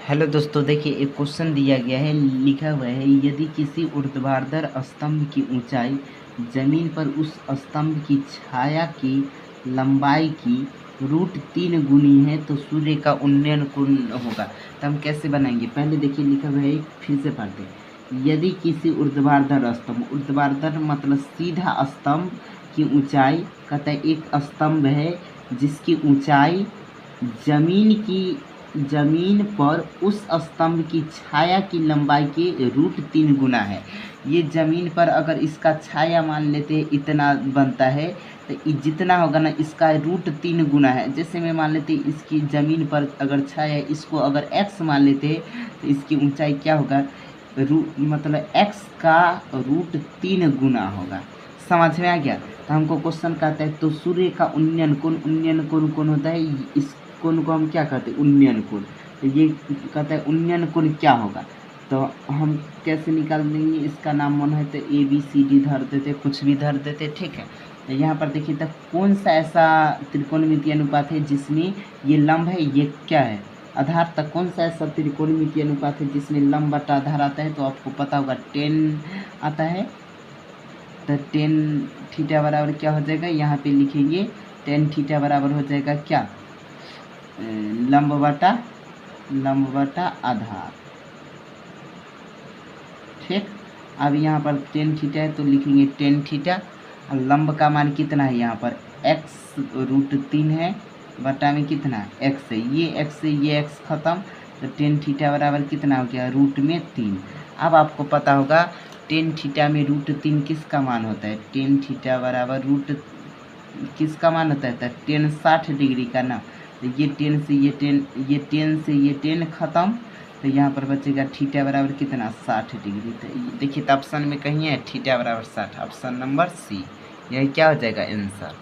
Hello दोस्तों, देखिए एक क्वेश्चन दिया गया है, लिखा हुआ है यदि किसी ऊर्ध्वाधर स्तंभ की ऊंचाई जमीन पर उस स्तंभ की छाया की लंबाई की √3 गुनी है तो सूर्य का उन्नयन कोण होगा। तो हम कैसे बनाएंगे, पहले देखिए लिखा हुआ है, फिर से पढ़ते हैं। यदि किसी ऊर्ध्वाधर मतलब सीधा स्तंभ की ऊंचाई, कहता है एक स्तंभ है जिसकी ऊंचाई जमीन पर उस स्तंभ की छाया की लंबाई के √3 गुना है। ये जमीन पर अगर इसका छाया मान लेते हैं इतना बनता है, तो जितना होगा ना इसका √3 गुना है। जैसे मैं मान लेते इसकी ज़मीन पर अगर छाया है, इसको अगर x मान लेते हैं तो इसकी ऊंचाई क्या होगा, मतलब x का √3 गुना होगा। समझ में आ गया। तो हमको क्वेश्चन कहता है तो सूर्य का उन्नयन कोण कौन होता है, इस कोण को हम क्या कहते हैं, उन्नयन कोण। तो ये कहता है उन्नयन कोण क्या होगा, तो हम कैसे निकाल देंगे, इसका नाम मन है तो ABCD धर देते, कुछ भी धर देते, ठीक है। तो यहाँ पर देखिए तो कौन सा ऐसा त्रिकोणमितीय अनुपात है जिसमें ये लंब है, ये क्या है, आधार तक। कौन सा ऐसा त्रिकोणमितीय अनुपात है जिसमें लंब बटा आधार आता है, तो आपको पता होगा 10 आता है। तो tan थीटा बराबर क्या हो जाएगा, यहाँ पे लिखेंगे tan थीटा बराबर हो जाएगा क्या, लंब बटा आधार, ठीक। अब यहाँ पर tan थीटा है तो लिखेंगे tan थीटा, और लंब का मान कितना है, यहाँ पर x √3 है, बटा में कितना x है, ये x से ये x खत्म, तो tan थीटा बराबर कितना हो गया, √3। अब आपको पता होगा tan थीटा में √3 किसका मान होता है, tan थीटा बराबर किसका मान होता है, तो tan 60 डिग्री का ना। तो ये tan से ये tan खत्म, तो यहाँ पर बचेगा थीटा बराबर कितना, 60 डिग्री। तो देखिए तो ऑप्शन में कहीं है थीटा बराबर 60, ऑप्शन नंबर सी, यही क्या हो जाएगा आंसर।